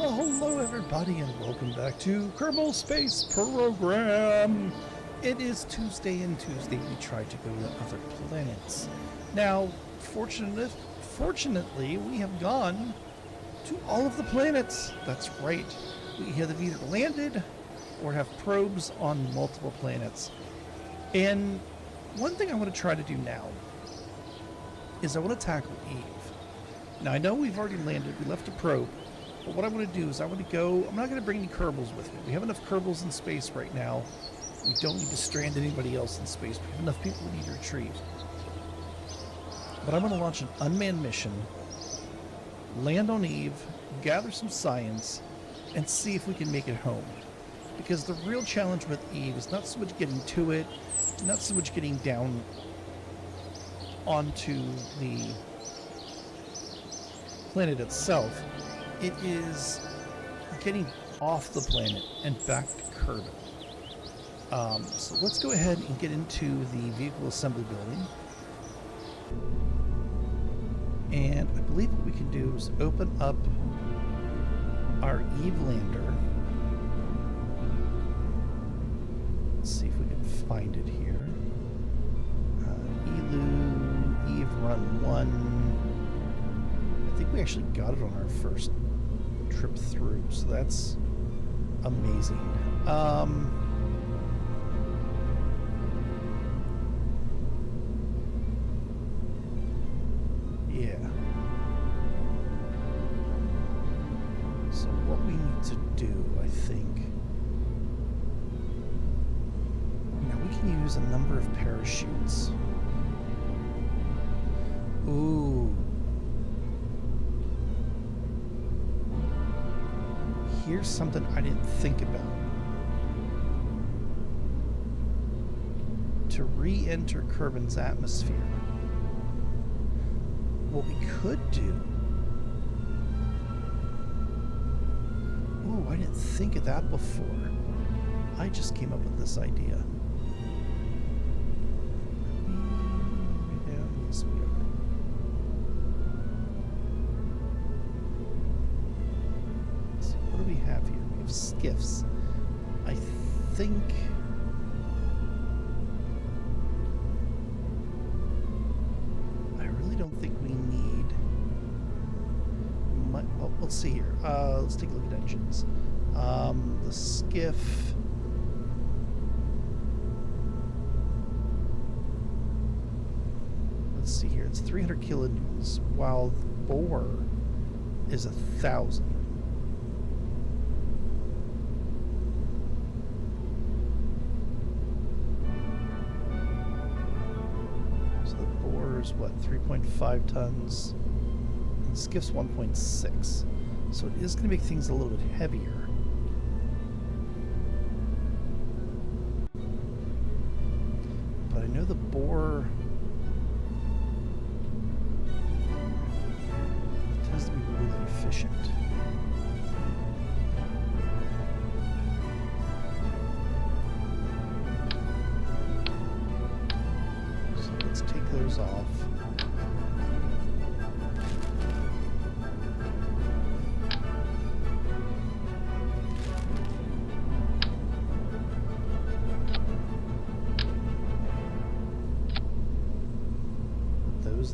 Well, hello everybody and welcome back to Kerbal Space Program. It is Tuesday, and Tuesday we try to go to other planets. Now, fortunately, we have gone to all of the planets. That's right. We have either landed or have probes on multiple planets. And one thing I want to try to do now is I want to tackle Eve. Now, I know we've already landed. We left a probe. But what I want to do is I want to go... I'm not going to bring any Kerbals with me. We have enough Kerbals in space right now. We don't need to strand anybody else in space. We have enough people we need to retrieve. But I'm going to launch an unmanned mission, land on Eve, gather some science, and see if we can make it home. Because the real challenge with Eve is not so much getting to it, not so much getting down onto the planet itself. It is getting off the planet and back to Kerbin. So let's go ahead and get into the vehicle assembly building. And I believe what we can do is open up our Eve lander. Let's see if we can find it here. Elu, Eve Run 1. I think we actually got it on our first trip through, so that's amazing. Yeah. So what we need to do, I think, now we can use a number of parachutes. Ooh. Here's something I didn't think about. To re-enter Kerbin's atmosphere, what we could do... Ooh, I didn't think of that before. I just came up with this idea. Yes, we are. What do we have here? We have skiffs. I think... I really don't think we need... Oh, let's see here. Let's take a look at engines. The skiff... Let's see here. It's 300 kilonewtons, while the bore is 1,000. What, 3.5 tons, and the skiff's 1.6, so it is going to make things a little bit heavier. But I know the bore tends to be really efficient. So let's take those off.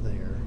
There.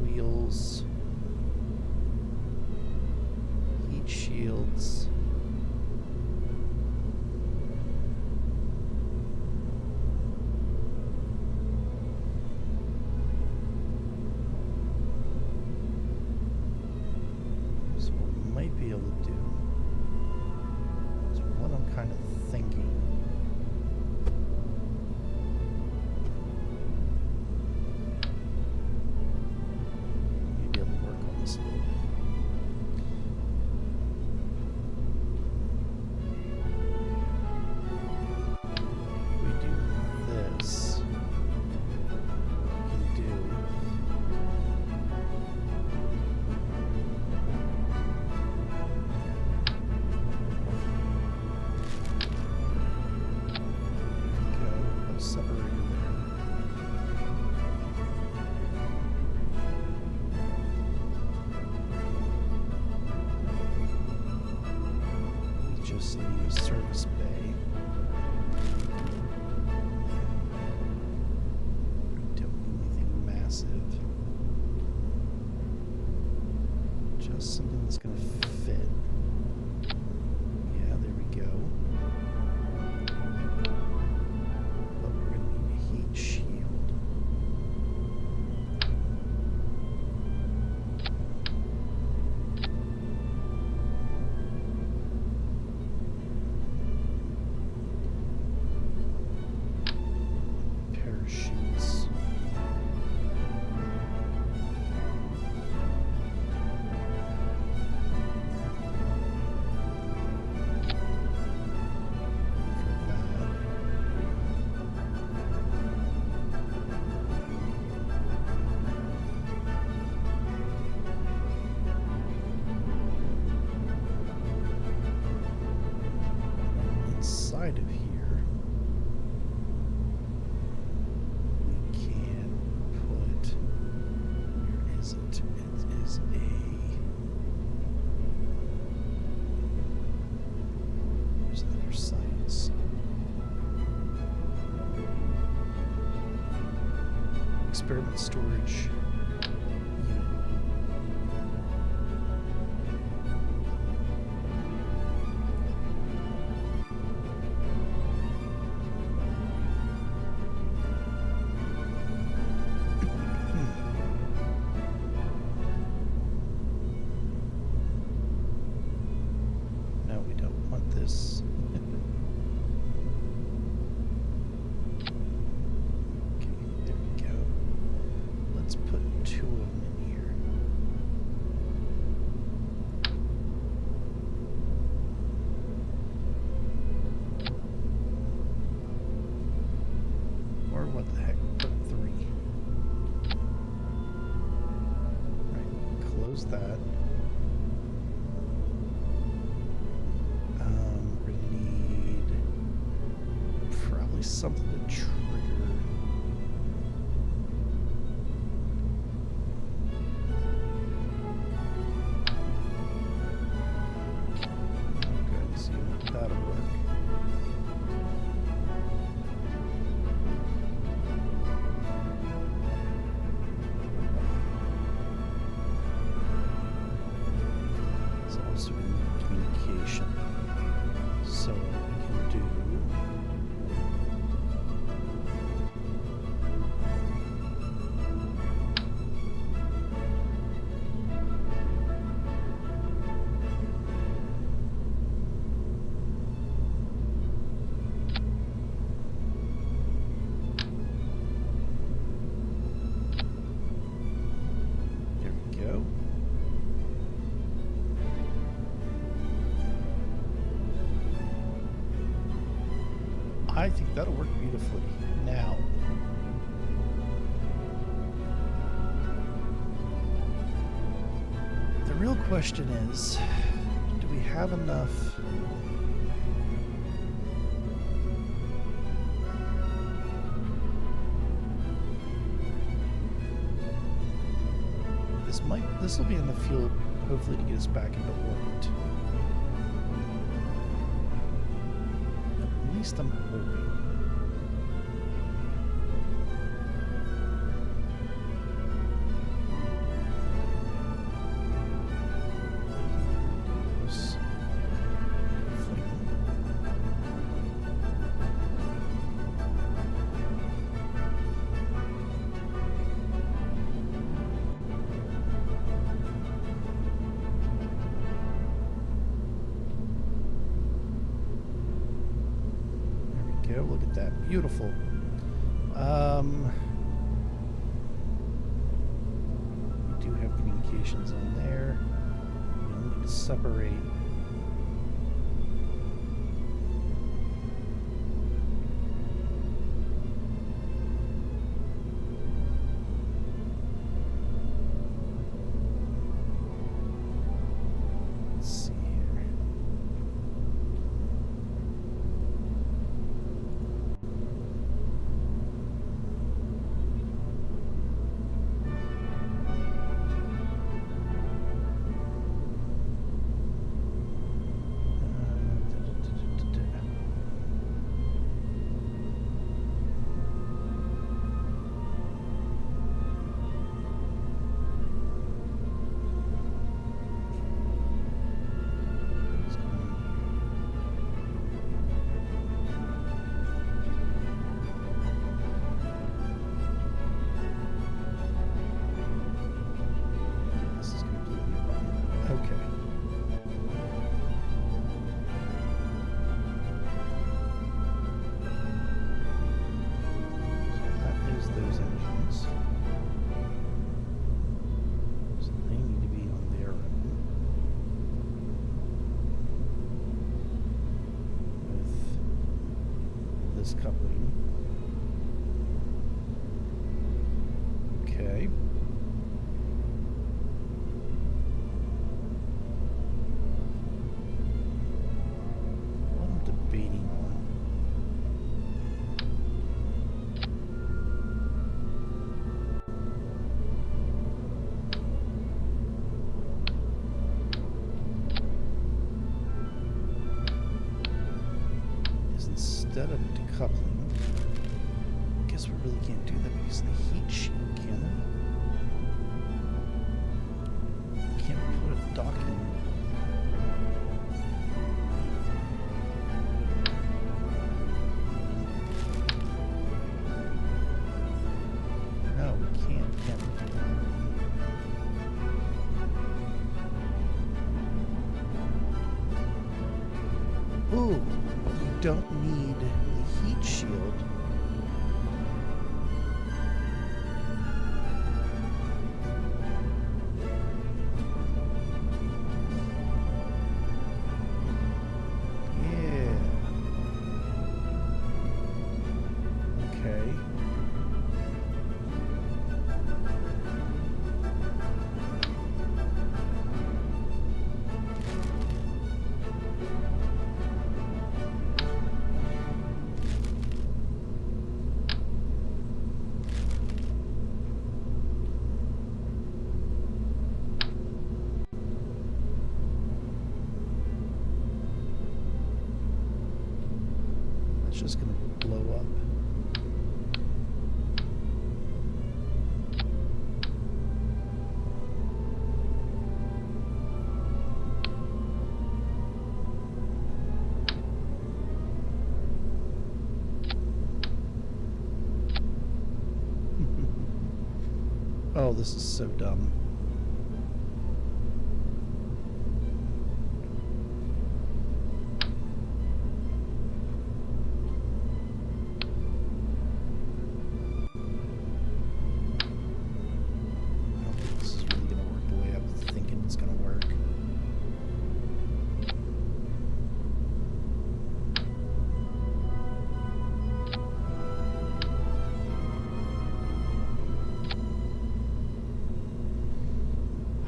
Wheels, heat shields. So what we might be able to do just need a service bay. Don't need anything massive. Just something that's going to fit. Yeah, there we go. But we're going to need a heat shield. Parachutes. Inside of here, we can put, where is it? It is there's other science. Experiment storage unit. No, we don't want this. Okay, there we go. Let's put 2 of them in here. Or what the heck, put 3. Right, close that. We're gonna need probably something to trigger. Good, see if that'll work. It's also going to need communication. So what we can do, there we go. I think that'll work beautifully. Now, the real question is, do we have enough? This will be in the field, hopefully, to get us back into orbit. At least I'm hoping. Look at that. Beautiful. We do have communications on there. We need to separate. Let's see here. this coupling. Okay. What I'm debating on. Is instead of decoupling, I guess we really can't do that because of the heat shield, can we? Can't we put a dock in? No, we can't, can we? Ooh, but we don't need the heat shield. Yeah. Okay. That's just gonna blow up. Oh, this is so dumb. I don't think this is really going to work the way I was thinking it's going to work.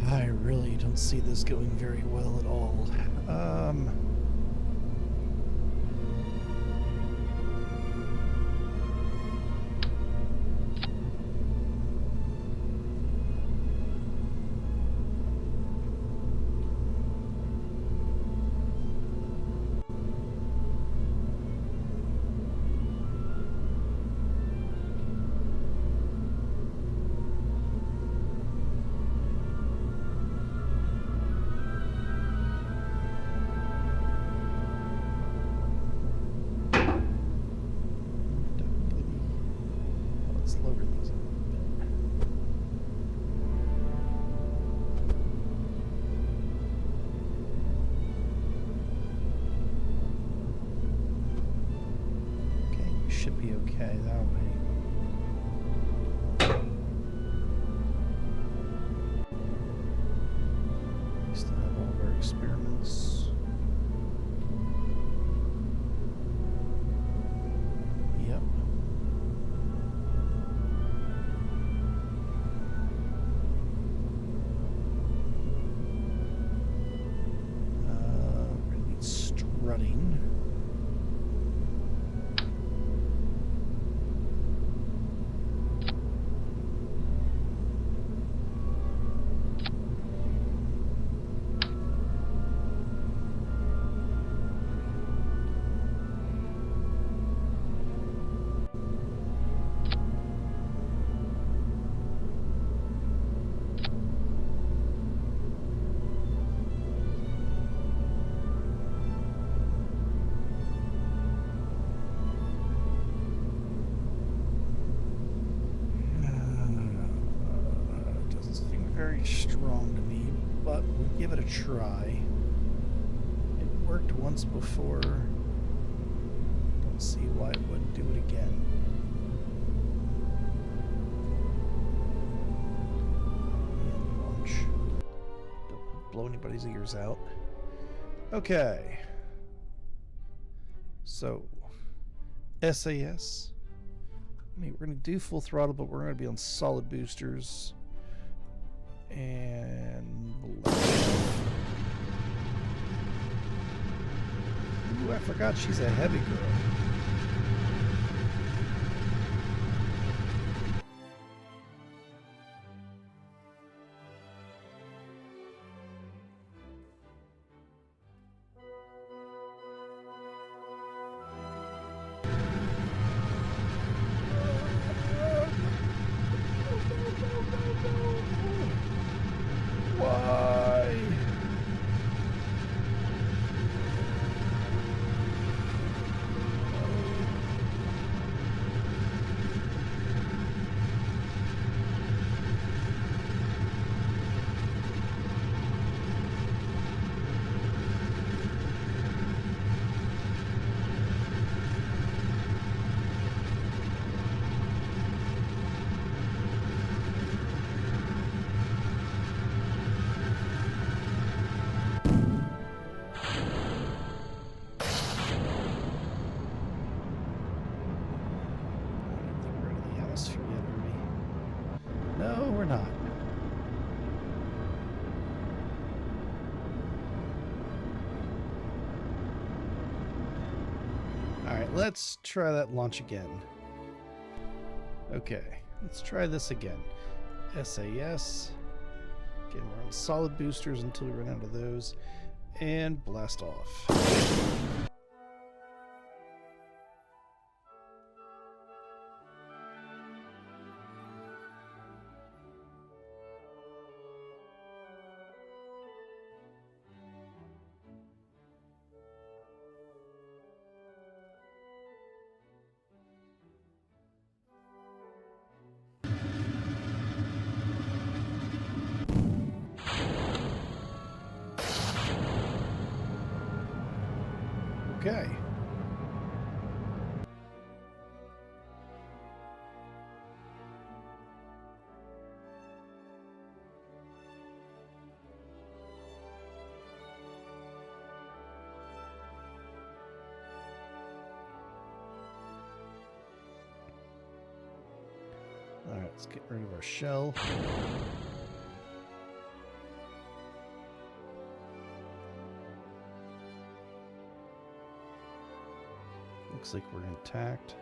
I really don't see this going very well at all. Let's lower these a little bit. Okay, we should be okay that way. We still have all of our experiments. Yep. We're gonna need strutting. Doesn't seem very strong to me, but we'll give it a try. It worked once before. Don't see why it wouldn't do it again. And launch. Don't blow anybody's ears out. Okay. So, SAS. I mean, we're going to do full throttle, but we're going to be on solid boosters. And ooh, I forgot she's a heavy girl. Why? No, we're not. Alright, let's try that launch again. Okay, let's try this again. SAS. Again, we're on solid boosters until we run out of those. And blast off. Okay. All right, let's get rid of our shell. Looks like we're intact.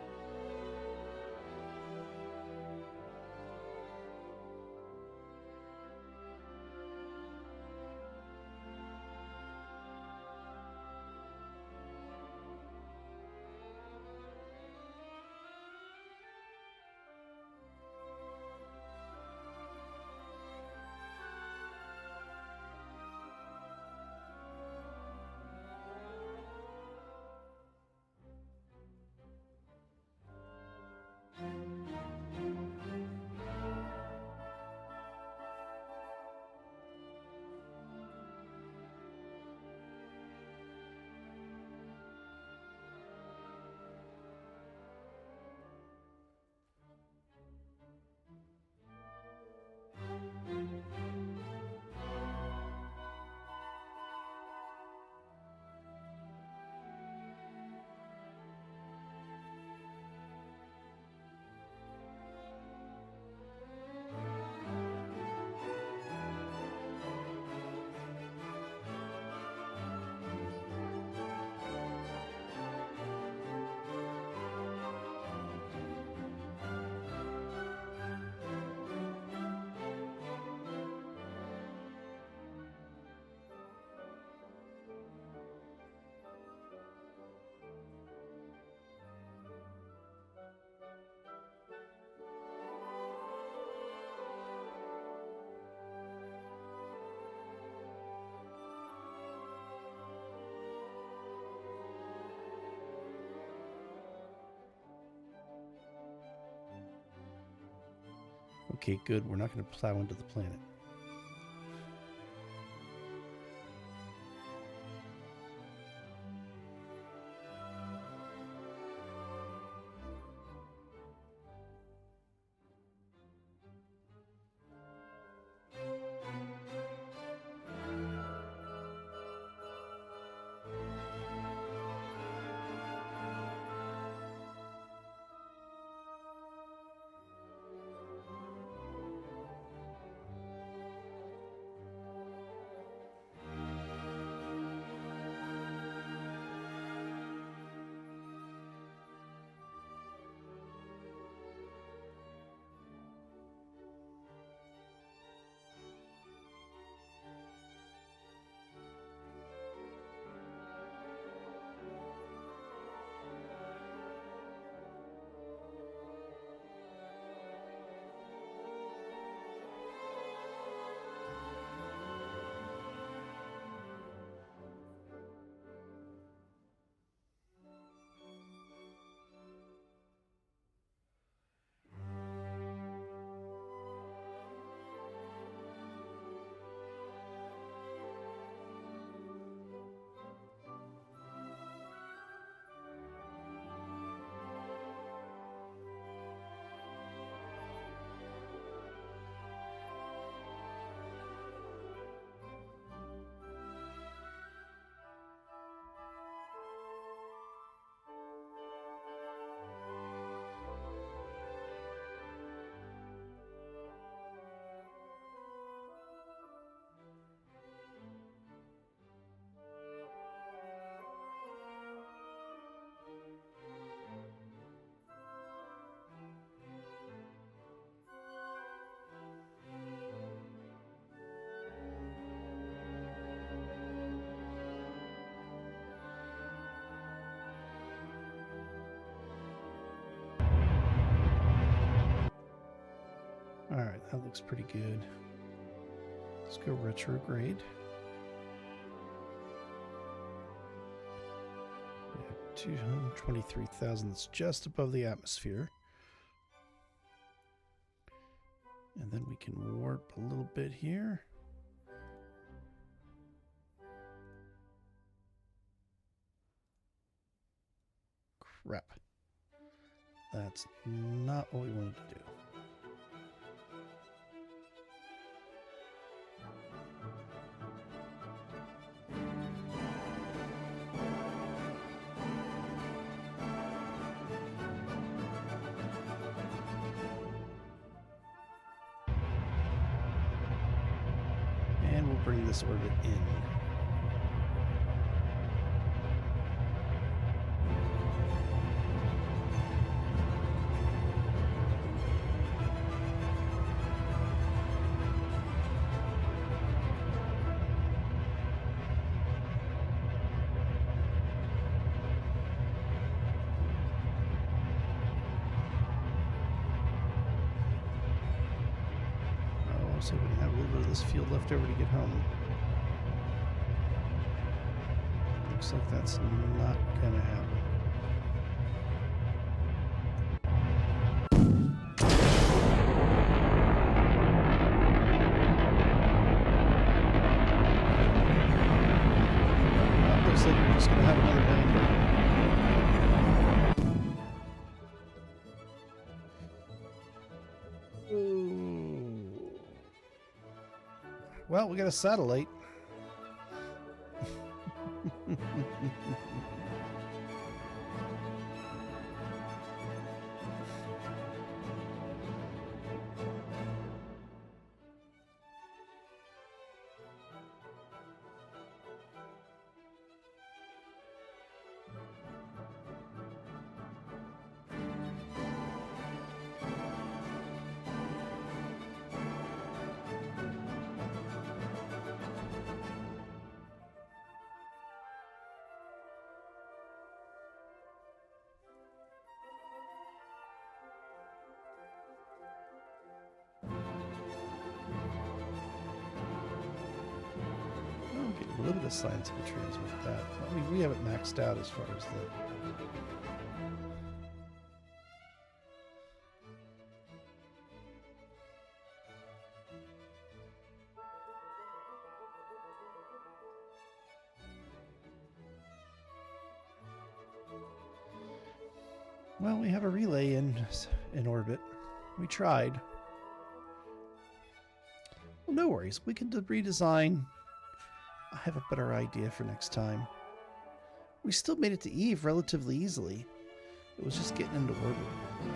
Okay, good. We're not going to plow into the planet. That looks pretty good. Let's go retrograde. Yeah, 223,000. That's just above the atmosphere. And then we can warp a little bit here. Crap. That's not what we wanted to do. And we'll bring this orbit in. So we have a little bit of this field left over to get home. Looks like that's not going to happen. Well, looks like we're just going to have another lander. Well, we got a satellite. A little bit of science can transmit that. I mean, we have it maxed out as far as the... Well, we have a relay in orbit. We tried. Well, no worries. We can redesign. I have a better idea for next time. We still made it to Eve relatively easily. It was just getting into orbit.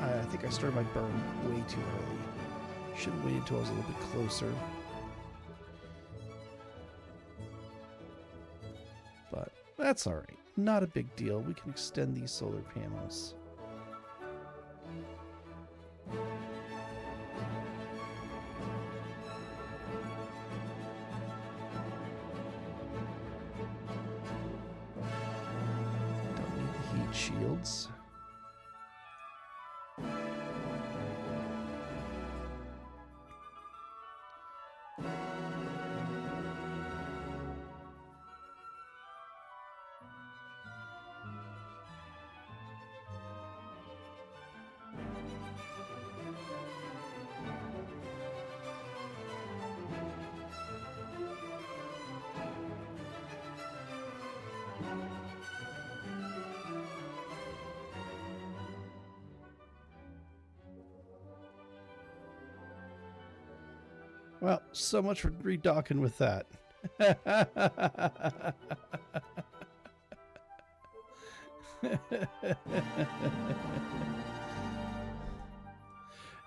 I think I started my burn way too early. Should have waited until I was a little bit closer. But that's alright. Not a big deal. We can extend these solar panels. Shields. Well, so much for redocking with that.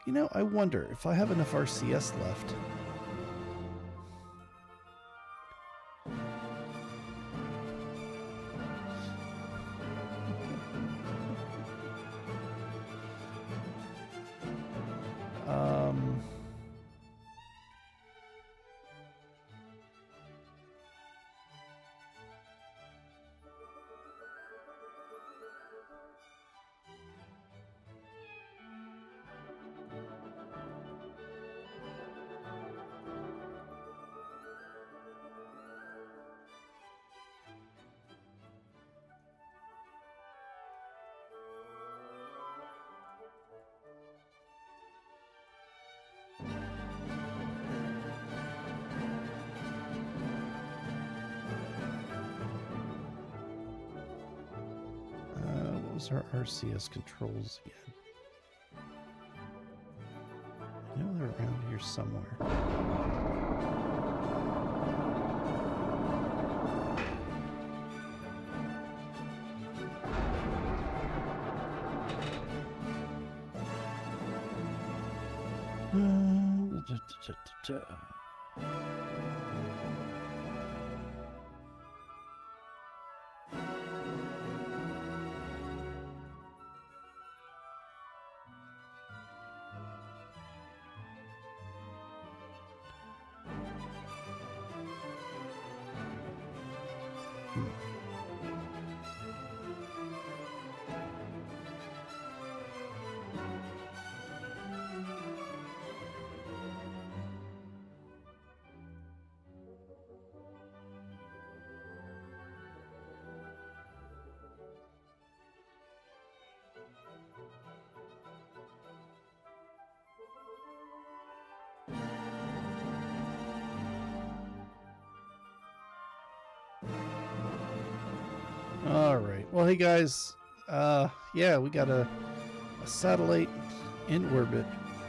You know, I wonder if I have enough RCS left. was our RCS controls again? I know they're around here somewhere. All right. Well, hey guys. Yeah, we got a satellite in orbit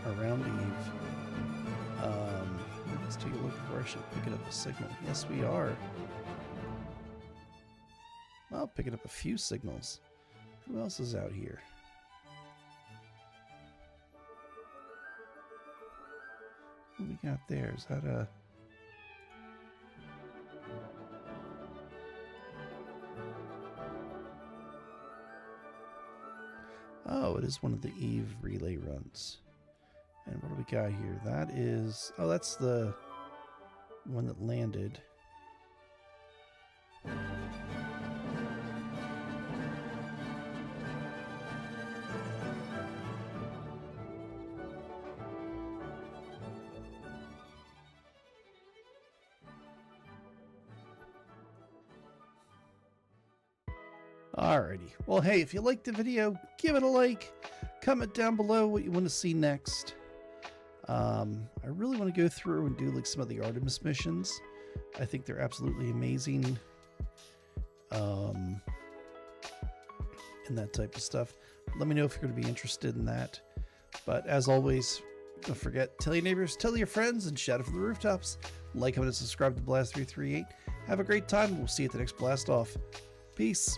around Eve. Let's take a look for I should pick it up a signal. Yes, we are. Well, picking up a few signals. Who else is out here? What do we got there? Is that a... Oh, it is one of the Eve relay runs. And what do we got here? That is... Oh, that's the one that landed. Alrighty. Well, hey, if you liked the video, give it a like. Comment down below what you want to see next. I really want to go through and do like some of the Artemis missions. I think they're absolutely amazing. And that type of stuff. Let me know if you're going to be interested in that. But as always, don't forget, tell your neighbors, tell your friends, and shout it from the rooftops. Like, comment, and subscribe to Blast338. Have a great time. We'll see you at the next Blast Off. Peace.